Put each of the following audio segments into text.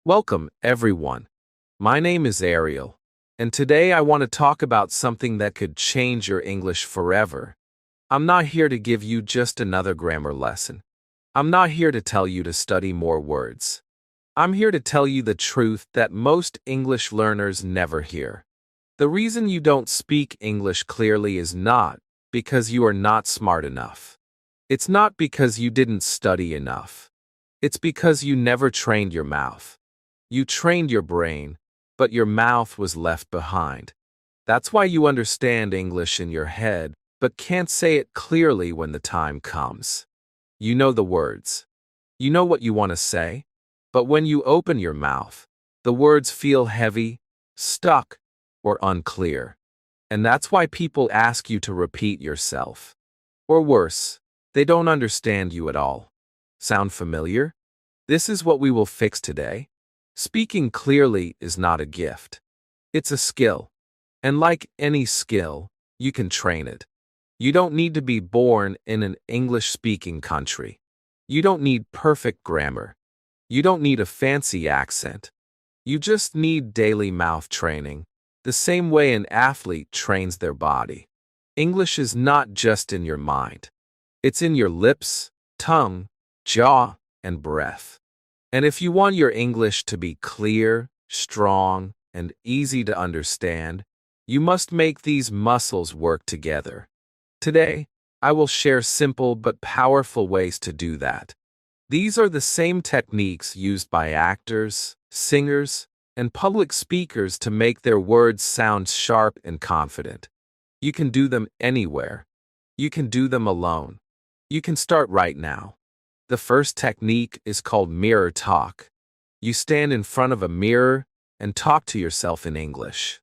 Welcome, everyone. My name is Ariel, and today I want to talk about something that could change your English forever. I'm not here to give you just another grammar lesson. I'm not here to tell you to study more words. I'm here to tell you the truth that most English learners never hear. The reason you don't speak English clearly is not because you are not smart enough. It's not because you didn't study enough. It's because you never trained your mouth. You trained your brain, but your mouth was left behind. That's why you understand English in your head, but can't say it clearly when the time comes. You know the words. You know what you want to say, but when you open your mouth, the words feel heavy, stuck, or unclear. And that's why people ask you to repeat yourself. Or worse, they don't understand you at all. Sound familiar? This is what we will fix today. Speaking clearly is not a gift. It's a skill. And like any skill, you can train it. You don't need to be born in an English-speaking country. You don't need perfect grammar. You don't need a fancy accent. You just need daily mouth training, the same way an athlete trains their body. English is not just in your mind. It's in your lips, tongue, jaw, and breath. And if you want your English to be clear, strong, and easy to understand, you must make these muscles work together. Today, I will share simple but powerful ways to do that. These are the same techniques used by actors, singers, and public speakers to make their words sound sharp and confident. You can do them anywhere. You can do them alone. You can start right now. The first technique is called mirror talk. You stand in front of a mirror and talk to yourself in English.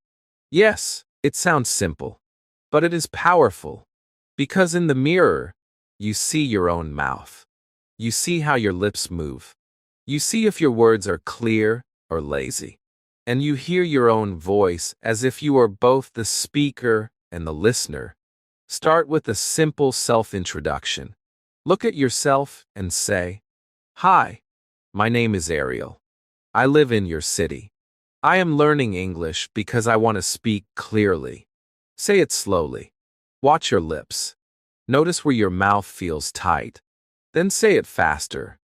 Yes, it sounds simple, but it is powerful. Because in the mirror, you see your own mouth. You see how your lips move. You see if your words are clear or lazy. And you hear your own voice as if you are both the speaker and the listener. Start with a simple self-introduction. Look at yourself and say, "Hi, my name is Ariel. I live in your city. I am learning English because I want to speak clearly." Say it slowly. Watch your lips. Notice where your mouth feels tight. Then say it faster.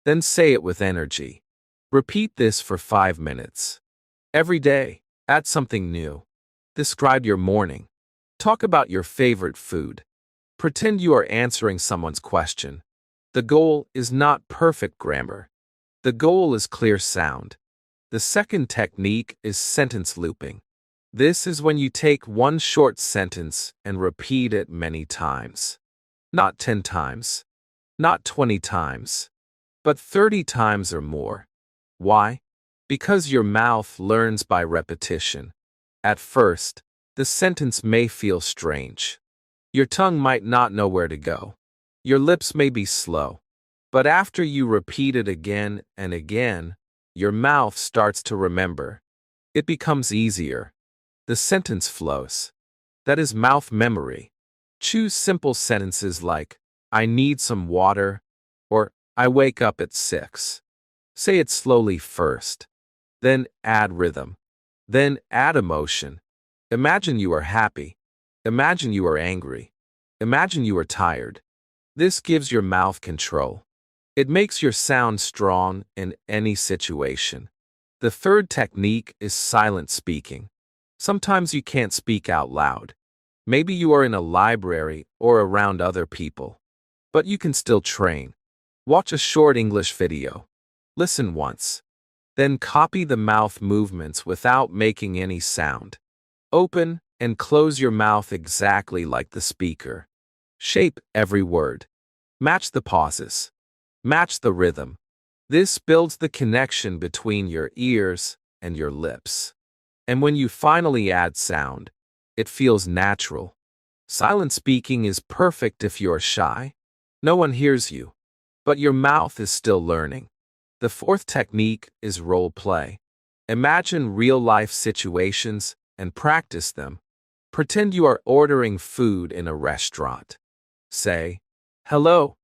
Then say it with energy. Repeat this for 5 minutes. Every day, add something new. Describe your morning. Talk about your favorite food. Pretend you are answering someone's question. The goal is not perfect grammar. The goal is clear sound. The second technique is sentence looping. This is when you take one short sentence and repeat it many times. Not 10 times, not 20 times, but 30 times or more. Why? Because your mouth learns by repetition. At first, the sentence may feel strange. Your tongue might not know where to go. Your lips may be slow. But after you repeat it again and again, your mouth starts to remember. It becomes easier. The sentence flows. That is mouth memory. Choose simple sentences like, "I need some water," or "I wake up at 6." Say it slowly first. Then add rhythm. Then add emotion. Imagine you are happy. Imagine you are angry. Imagine you are tired. This gives your mouth control. It makes your sound strong in any situation. The third technique is silent speaking. Sometimes you can't speak out loud. Maybe you are in a library or around other people. But you can still train. Watch a short English video. Listen once. Then copy the mouth movements without making any sound. Open and close your mouth exactly like the speaker. Shape every word. Match the pauses. Match the rhythm. This builds the connection between your ears and your lips. And when you finally add sound, it feels natural. Silent speaking is perfect if you're shy. No one hears you, but your mouth is still learning. The fourth technique is role play. Imagine real-life situations and practice them. Pretend you are ordering food in a restaurant. Say, "Hello,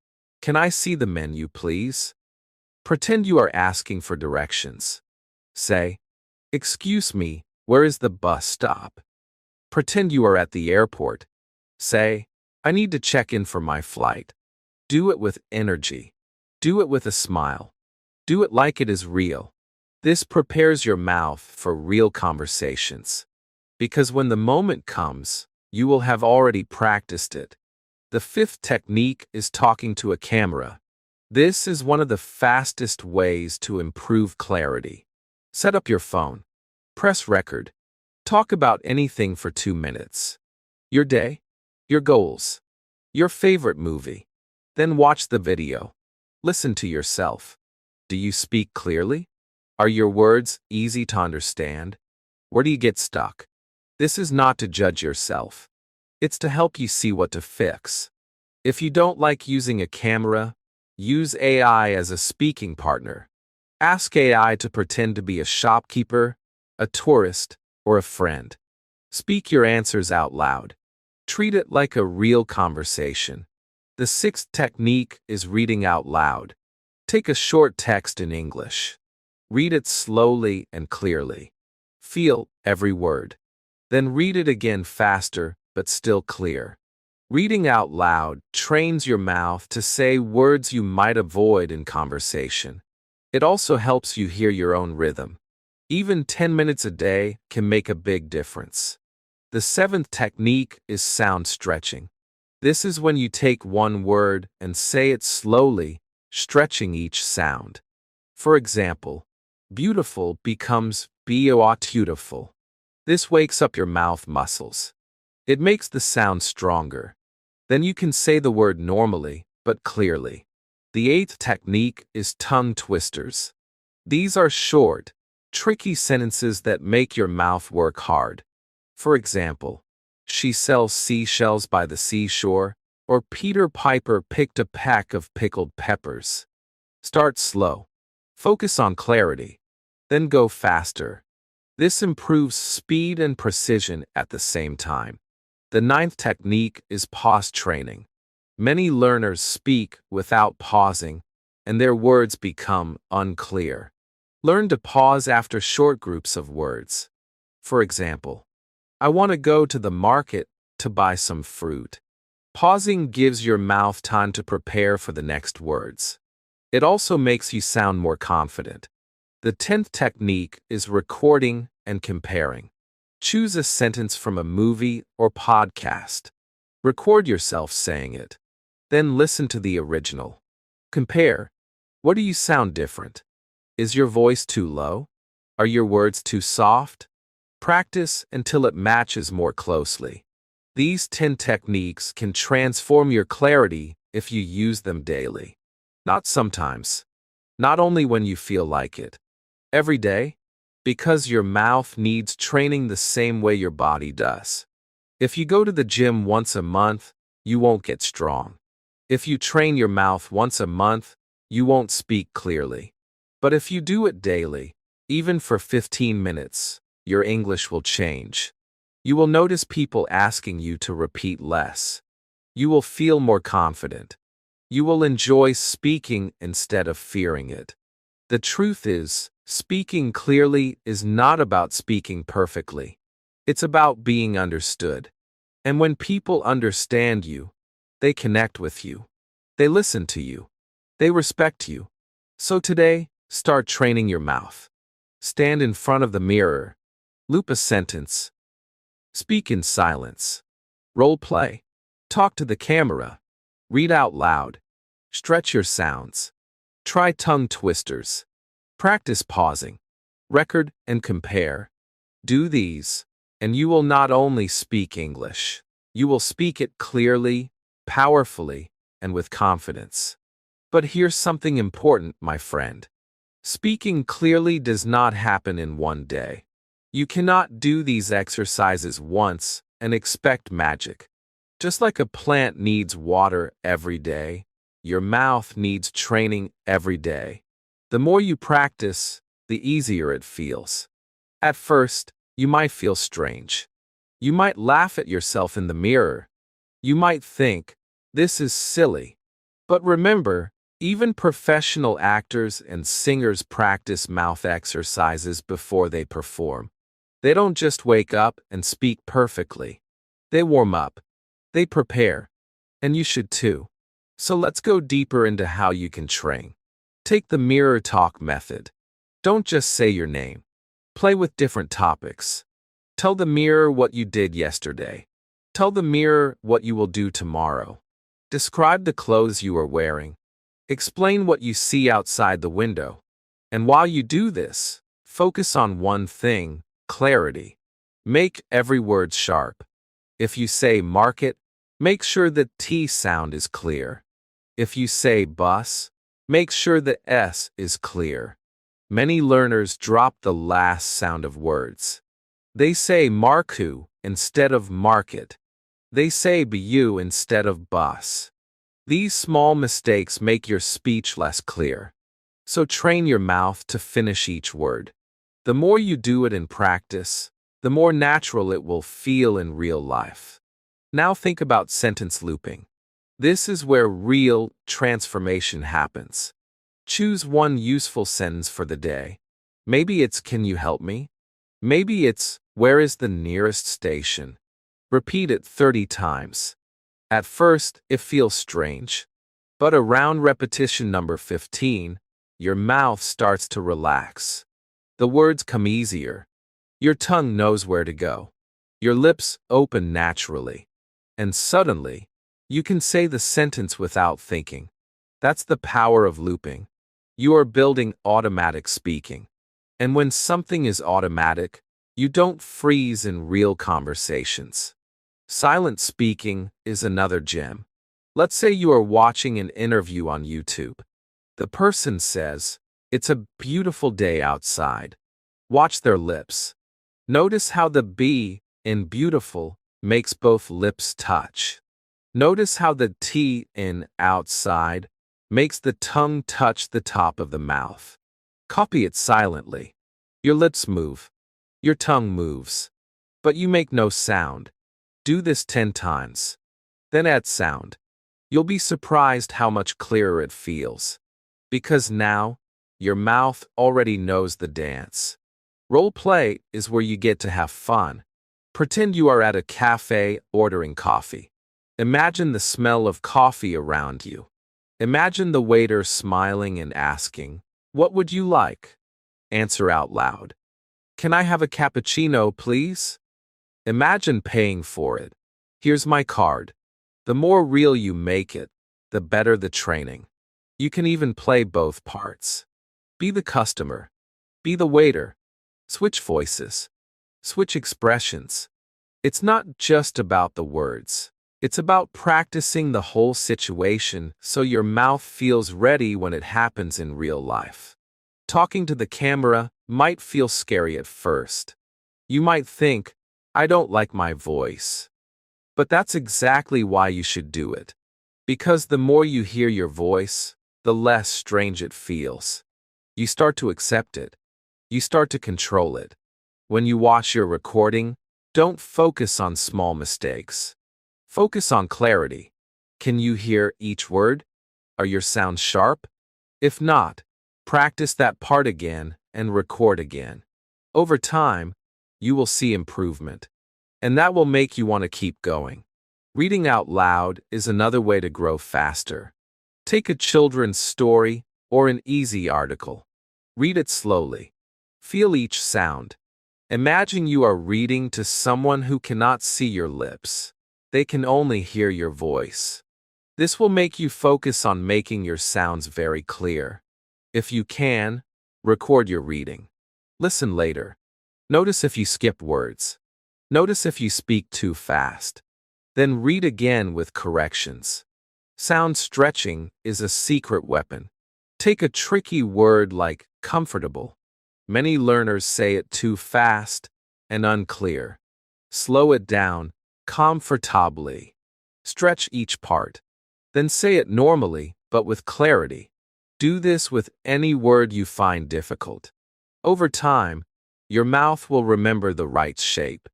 can I see the menu, please?" Pretend you are asking for directions. Say, "Excuse me, where is the bus stop?" Pretend you are at the airport. Say, "I need to check in for my flight." Do it with energy. Do it with a smile. Do it like it is real. This prepares your mouth for real conversations. Because when the moment comes, you will have already practiced it. The fifth technique is talking to a camera. This is one of the fastest ways to improve clarity. Set up your phone. Press record. Talk about anything for 2 minutes. Your day, your goals, your favorite movie. Then watch the video. Listen to yourself. Do you speak clearly? Are your words easy to understand? Where do you get stuck? This is not to judge yourself. It's to help you see what to fix. If you don't like using a camera, use AI as a speaking partner. Ask AI to pretend to be a shopkeeper, a tourist, or a friend. Speak your answers out loud. Treat it like a real conversation. The sixth technique is reading out loud. Take a short text in English. Read it slowly and clearly. Feel every word. Then read it again faster, but still clear. Reading out loud trains your mouth to say words you might avoid in conversation. It also helps you hear your own rhythm. Even 10 minutes a day can make a big difference. The seventh technique is sound stretching. This is when you take one word and say it slowly, stretching each sound. For example, beautiful becomes beautiful. This wakes up your mouth muscles. It makes the sound stronger. Then you can say the word normally, but clearly. The eighth technique is tongue twisters. These are short, tricky sentences that make your mouth work hard. For example, she sells seashells by the seashore, or Peter Piper picked a pack of pickled peppers. Start slow. Focus on clarity. Then go faster. This improves speed and precision at the same time. The ninth technique is pause training. Many learners speak without pausing, and their words become unclear. Learn to pause after short groups of words. For example, I want to go to the market to buy some fruit. Pausing gives your mouth time to prepare for the next words. It also makes you sound more confident. The 10th technique is recording and comparing. Choose a sentence from a movie or podcast. Record yourself saying it. Then listen to the original. Compare. What do you sound different? Is your voice too low? Are your words too soft? Practice until it matches more closely. These 10 techniques can transform your clarity if you use them daily. Not sometimes. Not only when you feel like it. Every day. Because your mouth needs training the same way your body does. If you go to the gym once a month, you won't get strong. If you train your mouth once a month, you won't speak clearly. But if you do it daily, even for 15 minutes, your English will change. You will notice people asking you to repeat less. You will feel more confident. You will enjoy speaking instead of fearing it. The truth is, speaking clearly is not about speaking perfectly. It's about being understood. And when people understand you, they connect with you. They listen to you. They respect you. So today, start training your mouth. Stand in front of the mirror. Loop a sentence. Speak in silence. Role play. Talk to the camera. Read out loud. Stretch your sounds. Try tongue twisters. Practice pausing. Record and compare. Do these, and you will not only speak English, you will speak it clearly, powerfully, and with confidence. But here's something important, my friend. Speaking clearly does not happen in one day. You cannot do these exercises once and expect magic. Just like a plant needs water every day, your mouth needs training every day. The more you practice, the easier it feels. At first, you might feel strange. You might laugh at yourself in the mirror. You might think, this is silly. But remember, Even professional actors and singers practice mouth exercises before they perform. They don't just wake up and speak perfectly. They warm up. They prepare. And you should too. So let's go deeper into how you can train. Take the mirror talk method. Don't just say your name. Play with different topics. Tell the mirror what you did yesterday. Tell the mirror what you will do tomorrow. Describe the clothes you are wearing. Explain what you see outside the window. And while you do this, focus on one thing: clarity. Make every word sharp. If you say market, make sure the T sound is clear. If you say bus, make sure the S is clear. Many learners drop the last sound of words. They say marku instead of market. They say bu instead of bus. These small mistakes make your speech less clear. So train your mouth to finish each word. The more you do it in practice, the more natural it will feel in real life. Now think about sentence looping. This is where real transformation happens. Choose one useful sentence for the day. Maybe it's "Can you help me?" Maybe it's "Where is the nearest station?" Repeat it 30 times. At first, it feels strange. But around repetition number 15, your mouth starts to relax. The words come easier. Your tongue knows where to go. Your lips open naturally. And suddenly, you can say the sentence without thinking. That's the power of looping. You are building automatic speaking. And when something is automatic, you don't freeze in real conversations. Silent speaking is another gem. Let's say you are watching an interview on YouTube. The person says, "It's a beautiful day outside." Watch their lips. Notice how the B in beautiful makes both lips touch. Notice how the T in outside makes the tongue touch the top of the mouth. Copy it silently. Your lips move. Your tongue moves. But you make no sound. Do this 10 times. Then add sound. You'll be surprised how much clearer it feels. Because now, your mouth already knows the dance. Role play is where you get to have fun. Pretend you are at a cafe ordering coffee. Imagine the smell of coffee around you. Imagine the waiter smiling and asking, "What would you like?" Answer out loud. "Can I have a cappuccino, please?" Imagine paying for it. "Here's my card." The more real you make it, the better the training. You can even play both parts. Be the customer. Be the waiter. Switch voices. Switch expressions. It's not just about the words. It's about practicing the whole situation so your mouth feels ready when it happens in real life. Talking to the camera might feel scary at first. You might think, "I don't like my voice." But that's exactly why you should do it. Because the more you hear your voice, the less strange it feels. You start to accept it. You start to control it. When you watch your recording, don't focus on small mistakes. Focus on clarity. Can you hear each word? Are your sounds sharp? If not, practice that part again and record again. Over time, you will see improvement. And that will make you want to keep going. Reading out loud is another way to grow faster. Take a children's story or an easy article. Read it slowly. Feel each sound. Imagine you are reading to someone who cannot see your lips. They can only hear your voice. This will make you focus on making your sounds very clear. If you can, record your reading. Listen later. Notice if you skip words. Notice if you speak too fast. Then read again with corrections. Sound stretching is a secret weapon. Take a tricky word like comfortable. Many learners say it too fast and unclear. Slow it down, comfortably. Stretch each part. Then say it normally, but with clarity. Do this with any word you find difficult. Over time, your mouth will remember the right shape.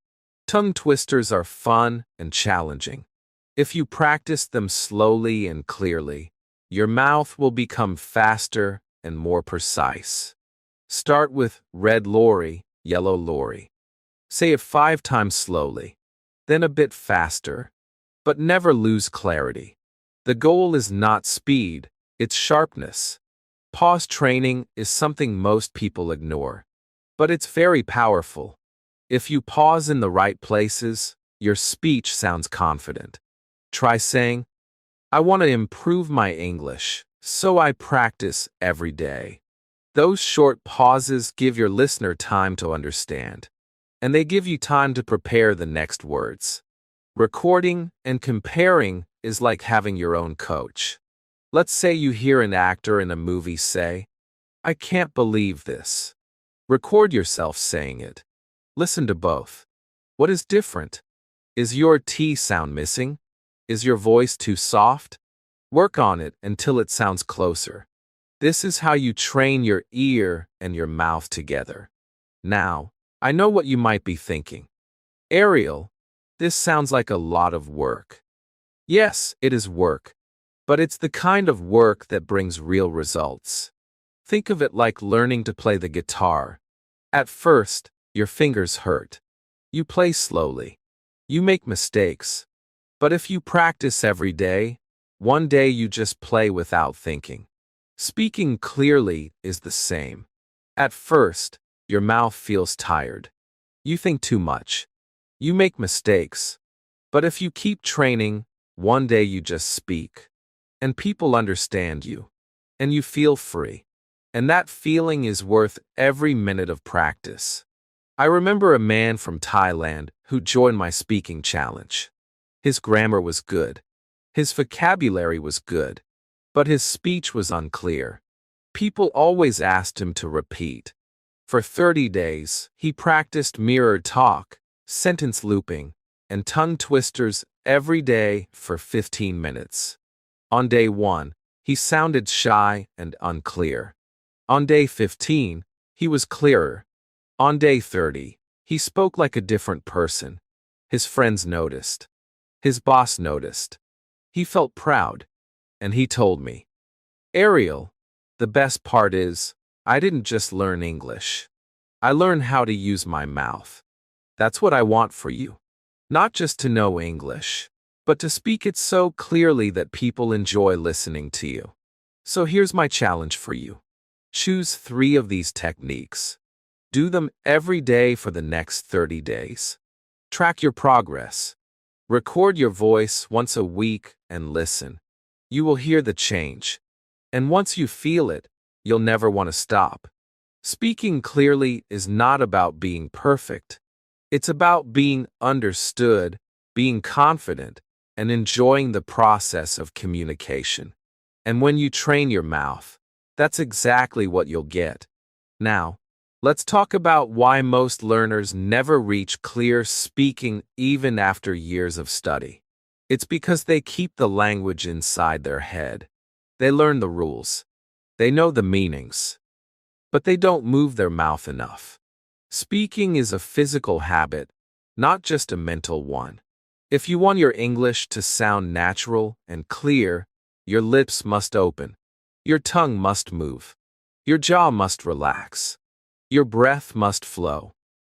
Tongue twisters are fun and challenging. If you practice them slowly and clearly, your mouth will become faster and more precise. Start with red lorry, yellow lorry. Say it 5 times slowly, then a bit faster, but never lose clarity. The goal is not speed, it's sharpness. Pause training is something most people ignore, but it's very powerful. If you pause in the right places, your speech sounds confident. Try saying, I want to improve my English, so I practice every day. Those short pauses give your listener time to understand, and they give you time to prepare the next words. Recording and comparing is like having your own coach. Let's say you hear an actor in a movie say, I can't believe this. Record yourself saying it. Listen to both. What is different? Is your T sound missing? Is your voice too soft? Work on it until it sounds closer. This is how you train your ear and your mouth together. Now, I know what you might be thinking. Ariel, this sounds like a lot of work. Yes, it is work, but it's the kind of work that brings real results. Think of it like learning to play the guitar. At first, your fingers hurt. You play slowly. You make mistakes. But if you practice every day, one day you just play without thinking. Speaking clearly is the same. At first, your mouth feels tired. You think too much. You make mistakes. But if you keep training, one day you just speak. And people understand you. And you feel free. And that feeling is worth every minute of practice. I remember a man from Thailand who joined my speaking challenge. His grammar was good. His vocabulary was good. But his speech was unclear. People always asked him to repeat. For 30 days, he practiced mirror talk, sentence looping, and tongue twisters every day for 15 minutes. On day 1, he sounded shy and unclear. On day 15, he was clearer. On day 30, he spoke like a different person. His friends noticed. His boss noticed. He felt proud. And he told me, Ariel, the best part is, I didn't just learn English. I learned how to use my mouth. That's what I want for you. Not just to know English, but to speak it so clearly that people enjoy listening to you. So here's my challenge for you. Choose 3 of these techniques. Do them every day for the next 30 days. Track your progress. Record your voice once a week and listen. You will hear the change. And once you feel it, you'll never want to stop. Speaking clearly is not about being perfect. It's about being understood, being confident, and enjoying the process of communication. And when you train your mouth, that's exactly what you'll get. Now, let's talk about why most learners never reach clear speaking even after years of study. It's because they keep the language inside their head. They learn the rules. They know the meanings. But they don't move their mouth enough. Speaking is a physical habit, not just a mental one. If you want your English to sound natural and clear, your lips must open. Your tongue must move. Your jaw must relax. Your breath must flow.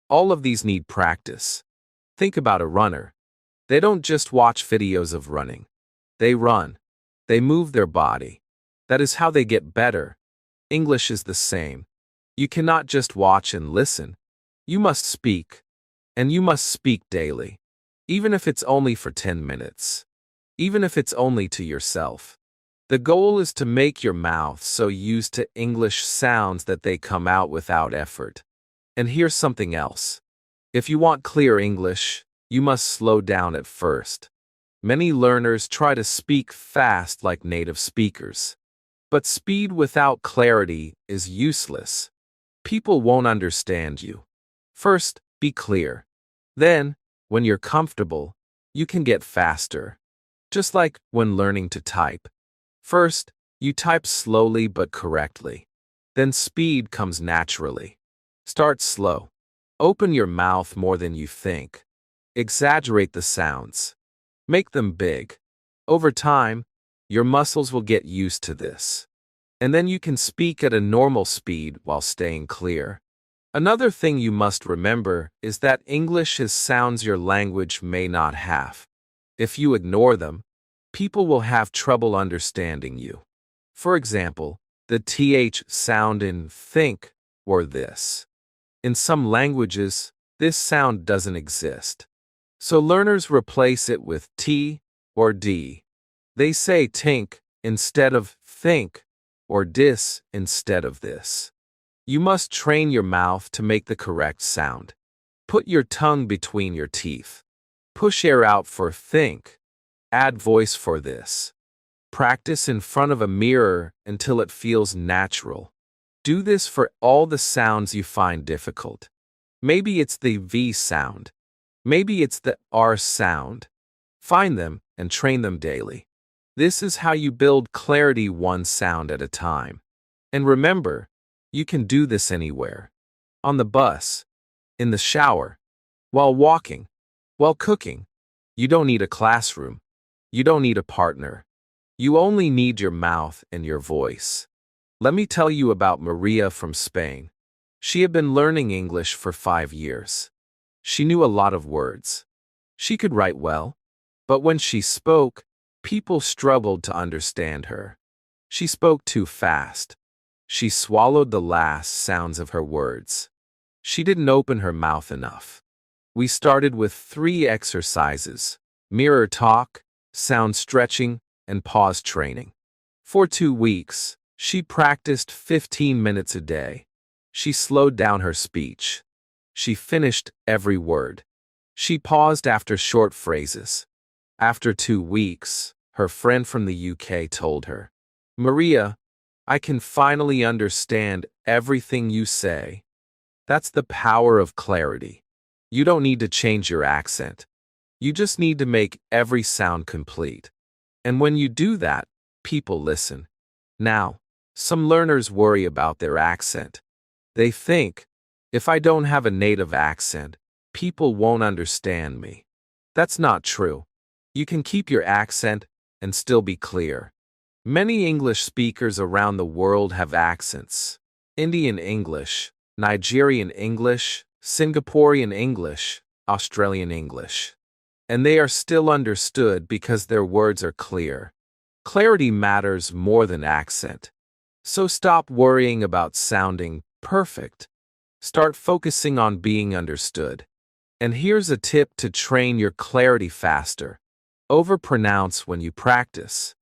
All of these need practice. Think about a runner. They don't just watch videos of running. They run. They move their body. That is how they get better. English is the same. You cannot just watch and listen. You must speak. And you must speak daily. Even if it's only for 10 minutes. Even if it's only to yourself. The goal is to make your mouth so used to English sounds that they come out without effort. And here's something else. If you want clear English, you must slow down at first. Many learners try to speak fast like native speakers. But speed without clarity is useless. People won't understand you. First, be clear. Then, when you're comfortable, you can get faster. Just like when learning to type. First, you type slowly but correctly. Then speed comes naturally. Start slow. Open your mouth more than you think. Exaggerate the sounds. Make them big. Over time, Your muscles will get used to this. And then you can speak at a normal speed while staying clear. Another thing you must remember is that English has sounds your language may not have. If you ignore them, people will have trouble understanding you. For example, the th sound in think or this. In some languages, this sound doesn't exist. So learners replace it with t or d. They say tink instead of think or dis instead of this. You must train your mouth to make the correct sound. Put your tongue between your teeth. Push air out for think. Add voice for this. Practice in front of a mirror until it feels natural. Do this for all the sounds you find difficult. Maybe it's the V sound. Maybe it's the R sound. Find them and train them daily. This is how you build clarity one sound at a time. And remember, you can do this anywhere. On the bus, in the shower, while walking, while cooking. You don't need a classroom. You don't need a partner. You only need your mouth and your voice. Let me tell you about Maria from Spain. She had been learning English for 5 years. She knew a lot of words. She could write well, but when she spoke, people struggled to understand her. She spoke too fast. She swallowed the last sounds of her words. She didn't open her mouth enough. We started with 3 exercises: mirror talk, sound stretching, and pause training. For 2 weeks, she practiced 15 minutes a day. She slowed down her speech. She finished every word. She paused after short phrases. After 2 weeks, her friend from the UK told her, "Maria, I can finally understand everything you say." That's the power of clarity. You don't need to change your accent. You just need to make every sound complete. And when you do that, people listen. Now, some learners worry about their accent. They think, if I don't have a native accent, people won't understand me. That's not true. You can keep your accent and still be clear. Many English speakers around the world have accents: Indian English, Nigerian English, Singaporean English, Australian English. And they are still understood because their words are clear. Clarity matters more than accent. So stop worrying about sounding perfect. Start focusing on being understood. And here's a tip to train your clarity faster. Overpronounce when you practice.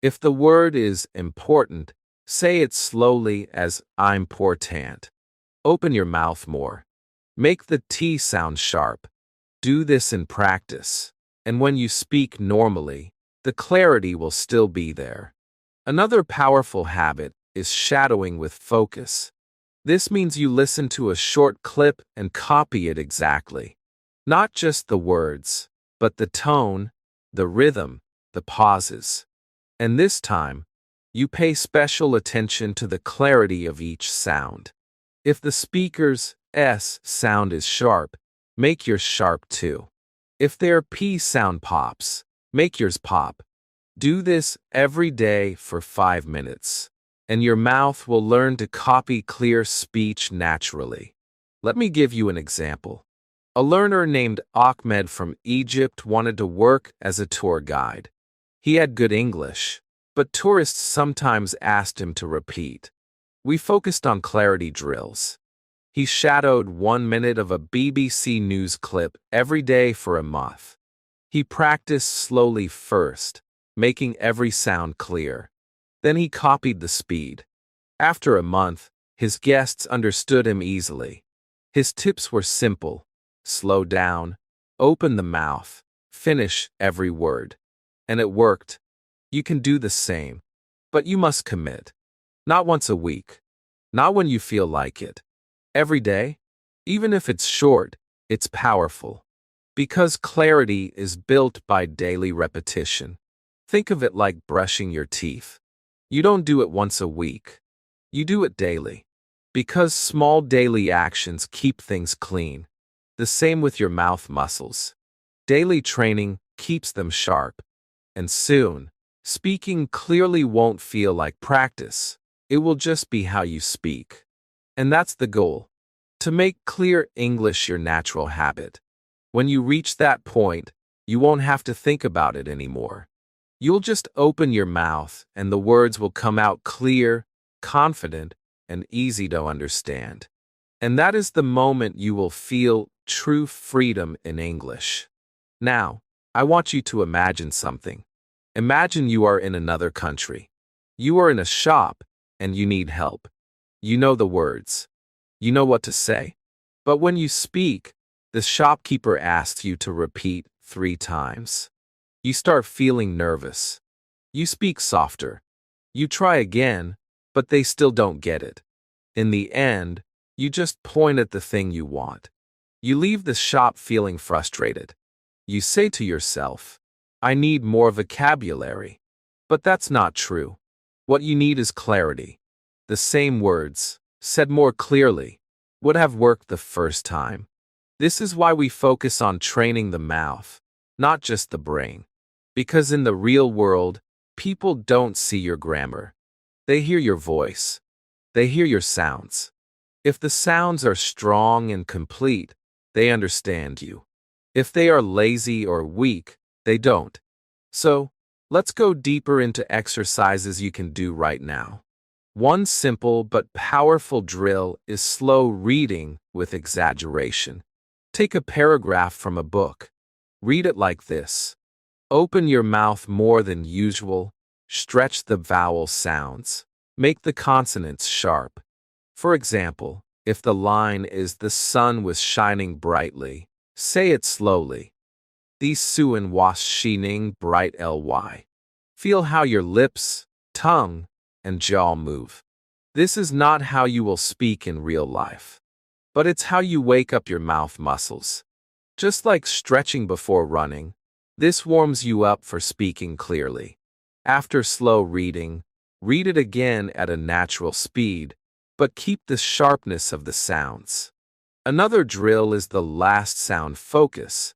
If the word is important, say it slowly as important. Open your mouth more. Make the T sound sharp. Do this in practice, and when you speak normally, the clarity will still be there. Another powerful habit is shadowing with focus. This means you listen to a short clip and copy it exactly. Not just the words, but the tone, the rhythm, the pauses. And this time, you pay special attention to the clarity of each sound. If the speaker's S sound is sharp, make yours sharp too. If their P sound pops, make yours pop. Do this every day for 5 minutes, and your mouth will learn to copy clear speech naturally. Let me give you an example. A learner named Ahmed from Egypt wanted to work as a tour guide. He had good English, but tourists sometimes asked him to repeat. We focused on clarity drills. He shadowed 1 minute of a BBC News clip every day for a month. He practiced slowly first, making every sound clear. Then he copied the speed. After a month, his guests understood him easily. His tips were simple: slow down, open the mouth, finish every word. And it worked. You can do the same, but you must commit. Not once a week. Not when you feel like it. Every day, even if it's short, it's powerful. Because clarity is built by daily repetition. Think of it like brushing your teeth. You don't do it once a week. You do it daily. Because small daily actions keep things clean. The same with your mouth muscles. Daily training keeps them sharp. And soon, Speaking clearly won't feel like practice. It will just be how you speak. And that's the goal. To make clear English your natural habit. When you reach that point, you won't have to think about it anymore. You'll just open your mouth and the words will come out clear, confident, and easy to understand. And that is the moment you will feel true freedom in English. Now, I want you to imagine something. Imagine you are in another country. You are in a shop and you need help. You know the words. You know what to say. But when you speak, the shopkeeper asks you to repeat 3 times. You start feeling nervous. You speak softer. You try again, but they still don't get it. In the end, you just point at the thing you want. You leave the shop feeling frustrated. You say to yourself, I need more vocabulary. But that's not true. What you need is clarity. The same words, said more clearly, would have worked the first time. This is why we focus on training the mouth, not just the brain. Because in the real world, people don't see your grammar. They hear your voice. They hear your sounds. If the sounds are strong and complete, they understand you. If they are lazy or weak, they don't. So, let's go deeper into exercises you can do right now. One simple but powerful drill is slow reading with exaggeration. Take a paragraph from a book. Read it like this. Open your mouth more than usual. Stretch the vowel sounds. Make the consonants sharp. For example, if the line is the sun was shining brightly, say it slowly. Die Sonne was shining bright ly. Feel how your lips, tongue, and jaw move. This is not how you will speak in real life, but it's how you wake up your mouth muscles. Just like stretching before running, this warms you up for speaking clearly. After slow reading, read it again at a natural speed, but keep the sharpness of the sounds. Another drill is the last sound focus.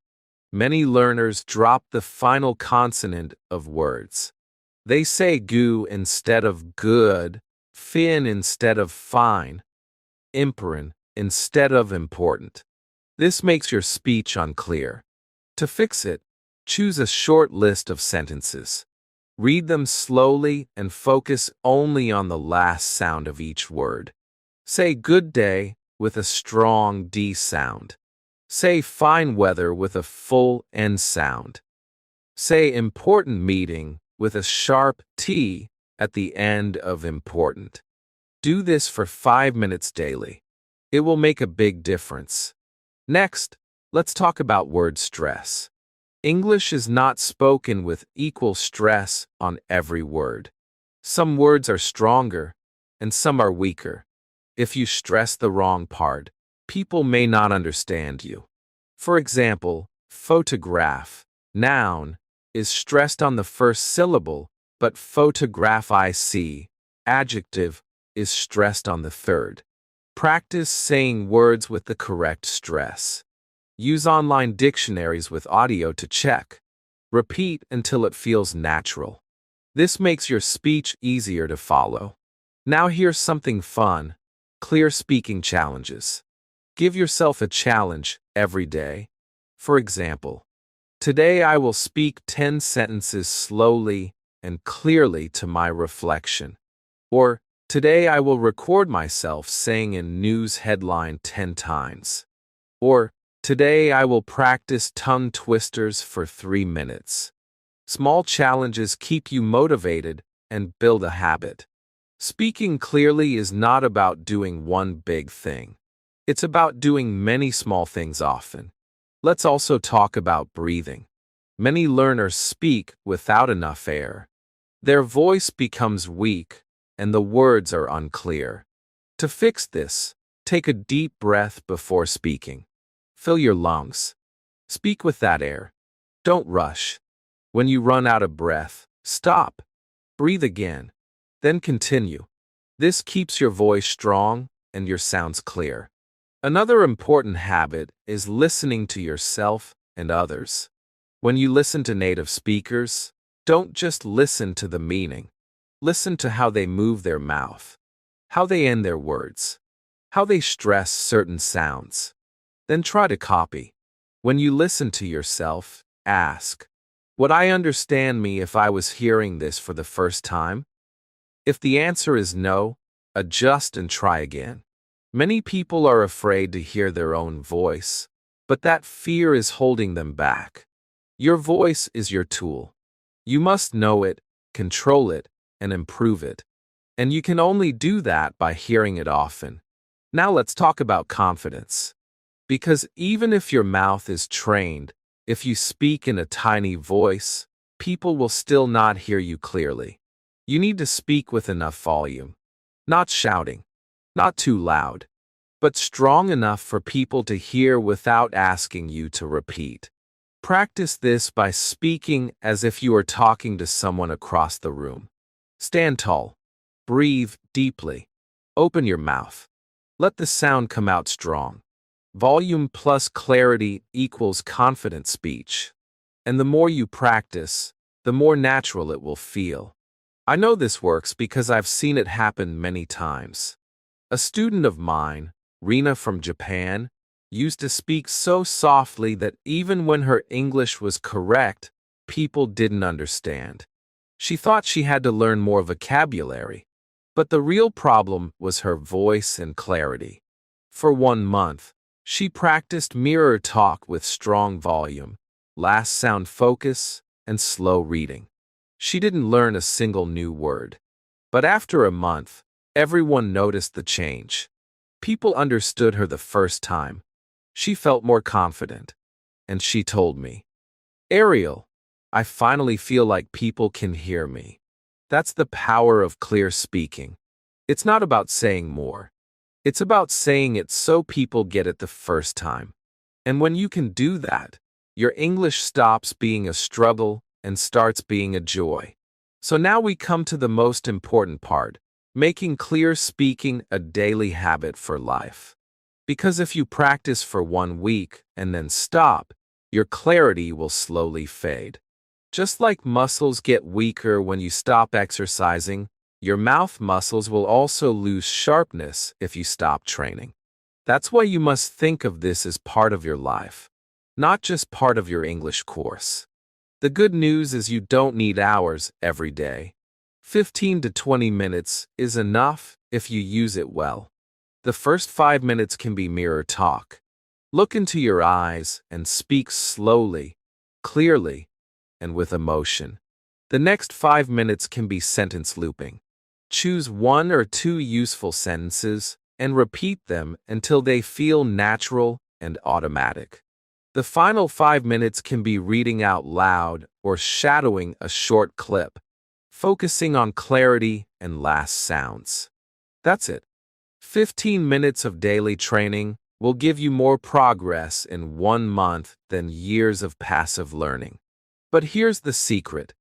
Many learners drop the final consonant of words. They say goo instead of good, fin instead of fine, imperin instead of important. This makes your speech unclear. To fix it, choose a short list of sentences. Read them slowly and focus only on the last sound of each word. Say good day with a strong D sound. Say fine weather with a full N sound. Say important meeting with a sharp T at the end of important. Do this for 5 minutes daily. It will make a big difference. Next, let's talk about word stress. English is not spoken with equal stress on every word. Some words are stronger and some are weaker. If you stress the wrong part, people may not understand you. For example, photograph, noun, is stressed on the first syllable, but photograph adjective, is stressed on the third. Practice saying words with the correct stress. Use online dictionaries with audio to check. Repeat until it feels natural. This makes your speech easier to follow. Now here's something fun. Clear speaking challenges. Give yourself a challenge every day. For example, today I will speak 10 sentences slowly and clearly to my reflection. Or, today I will record myself saying a news headline 10 times. Or, today I will practice tongue twisters for 3 minutes. Small challenges keep you motivated and build a habit. Speaking clearly is not about doing one big thing. It's about doing many small things often. Let's also talk about breathing. Many learners speak without enough air. Their voice becomes weak, and the words are unclear. To fix this, take a deep breath before speaking. Fill your lungs. Speak with that air. Don't rush. When you run out of breath, stop. Breathe again. Then continue. This keeps your voice strong and your sounds clear. Another important habit is listening to yourself and others. When you listen to native speakers, Don't just listen to the meaning. Listen to how they move their mouth, how they end their words, how they stress certain sounds. Then try to copy. When you listen to yourself, ask, would I understand me if I was hearing this for the first time? If the answer is no, adjust and try again. Many people are afraid to hear their own voice, but that fear is holding them back. Your voice is your tool. You must know it, control it, and improve it. And you can only do that by hearing it often. Now let's talk about confidence. Because even if your mouth is trained, if you speak in a tiny voice, people will still not hear you clearly. You need to speak with enough volume. Not shouting, not too loud, but strong enough for people to hear without asking you to repeat. Practice this by speaking as if you are talking to someone across the room. Stand tall. Breathe deeply. Open your mouth. Let the sound come out strong. Volume plus clarity equals confident speech. And the more you practice, the more natural it will feel. I know this works because I've seen it happen many times. A student of mine, Rina from Japan, used to speak so softly that even when her English was correct, people didn't understand. She thought she had to learn more vocabulary, but the real problem was her voice and clarity. For 1 month, she practiced mirror talk with strong volume, last sound focus, and slow reading. She didn't learn a single new word. But after a month, everyone noticed the change. People understood her the first time. She felt more confident. And she told me, Ariel, I finally feel like people can hear me. That's the power of clear speaking. It's not about saying more. It's about saying it so people get it the first time. And when you can do that, your English stops being a struggle and starts being a joy. So now we come to the most important part, making clear speaking a daily habit for life. Because if you practice for 1 week and then stop, your clarity will slowly fade. Just like muscles get weaker when you stop exercising, your mouth muscles will also lose sharpness if you stop training. That's why you must think of this as part of your life, not just part of your English course. The good news is you don't need hours every day. 15 to 20 minutes is enough if you use it well. The first 5 minutes can be mirror talk. Look into your eyes and speak slowly, clearly, and with emotion. The next 5 minutes can be sentence looping. Choose 1 or 2 useful sentences and repeat them until they feel natural and automatic. The final 5 minutes can be reading out loud or shadowing a short clip, focusing on clarity and last sounds. That's it. 15 minutes of daily training will give you more progress in 1 month than years of passive learning. But here's the secret.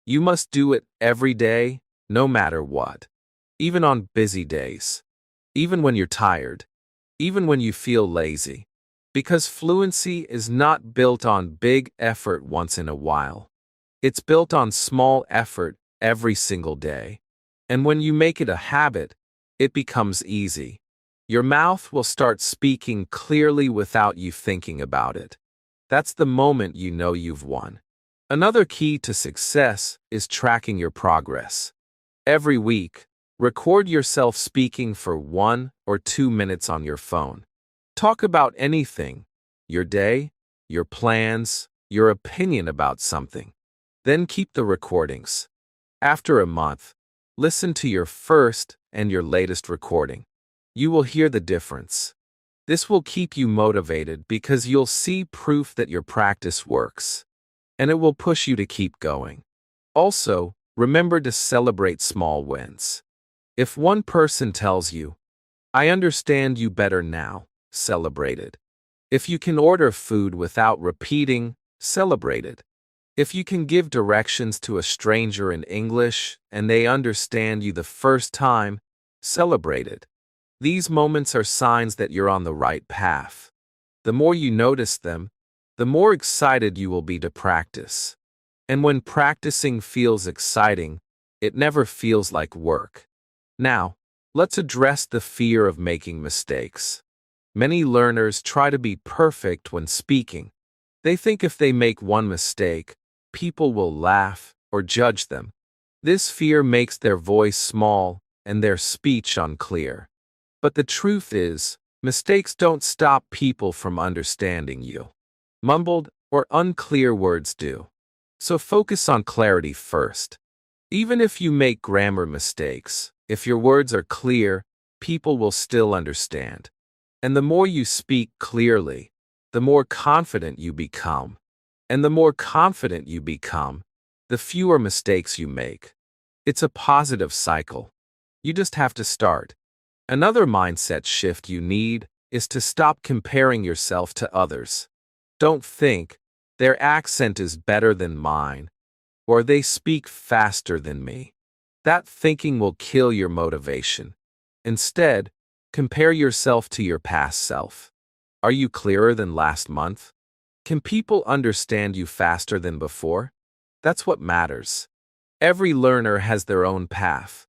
You must do it every day, no matter what. Even on busy days. Even when you're tired. Even when you feel lazy. Because fluency is not built on big effort once in a while. It's built on small effort every single day. And when you make it a habit, it becomes easy. Your mouth will start speaking clearly without you thinking about it. That's the moment you know you've won. Another key to success is tracking your progress. Every week, record yourself speaking for 1 or 2 minutes on your phone. Talk about anything, your day, your plans, your opinion about something. Then keep the recordings. After a month, listen to your first and your latest recording. You will hear the difference. This will keep you motivated because you'll see proof that your practice works. And it will push you to keep going. Also, remember to celebrate small wins. If one person tells you, I understand you better now, celebrate it. If you can order food without repeating, celebrate it. If you can give directions to a stranger in English and they understand you the first time, celebrate it. These moments are signs that you're on the right path. The more you notice them, the more excited you will be to practice. And when practicing feels exciting, it never feels like work. Now, let's address the fear of making mistakes. Many learners try to be perfect when speaking. They think if they make one mistake, people will laugh or judge them. This fear makes their voice small and their speech unclear. But the truth is, mistakes don't stop people from understanding you. Mumbled or unclear words do. So focus on clarity first. Even if you make grammar mistakes, if your words are clear, people will still understand. And the more you speak clearly, the more confident you become. And the more confident you become, the fewer mistakes you make. It's a positive cycle. You just have to start. Another mindset shift you need is to stop comparing yourself to others. Don't think, their accent is better than mine, or they speak faster than me. That thinking will kill your motivation. Instead, compare yourself to your past self. Are you clearer than last month? Can people understand you faster than before? That's what matters. Every learner has their own path.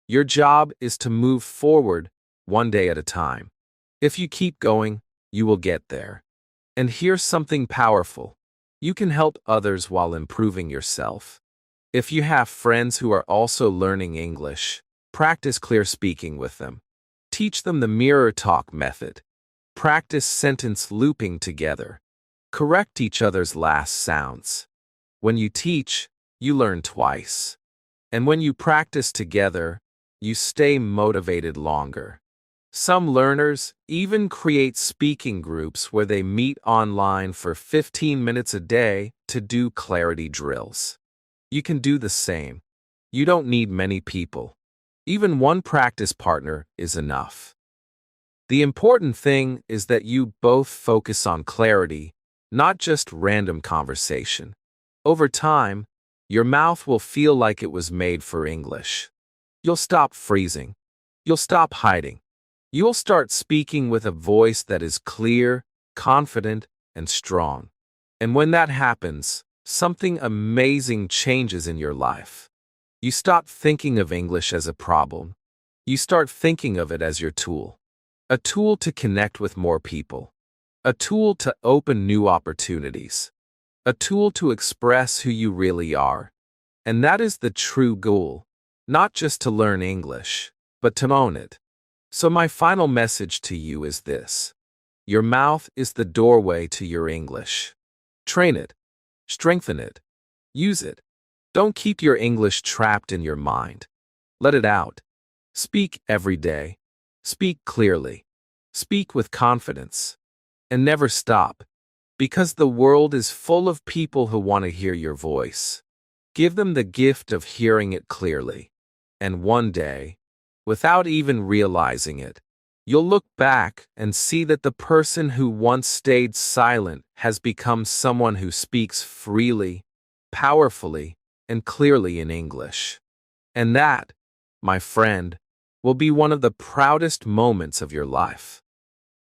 Your job is to move forward one day at a time. If you keep going, you will get there. And here's something powerful. You can help others while improving yourself. If you have friends who are also learning English, practice clear speaking with them. Teach them the mirror talk method. Practice sentence looping together. Correct each other's last sounds. When you teach, you learn twice. And when you practice together, you stay motivated longer. Some learners even create speaking groups where they meet online for 15 minutes a day to do clarity drills. You can do the same. You don't need many people. Even one practice partner is enough. The important thing is that you both focus on clarity, not just random conversation. Over time, your mouth will feel like it was made for English. You'll stop freezing. You'll stop hiding. You'll start speaking with a voice that is clear, confident, and strong. And when that happens, something amazing changes in your life. You stop thinking of English as a problem. You start thinking of it as your tool. A tool to connect with more people. A tool to open new opportunities. A tool to express who you really are. And that is the true goal. Not just to learn English, but to own it. So my final message to you is this. Your mouth is the doorway to your English. Train it. Strengthen it. Use it. Don't keep your English trapped in your mind. Let it out. Speak every day. Speak clearly. Speak with confidence. And never stop. Because the world is full of people who want to hear your voice. Give them the gift of hearing it clearly. And one day, without even realizing it, you'll look back and see that the person who once stayed silent has become someone who speaks freely, powerfully, and clearly in English. And that, my friend, will be one of the proudest moments of your life.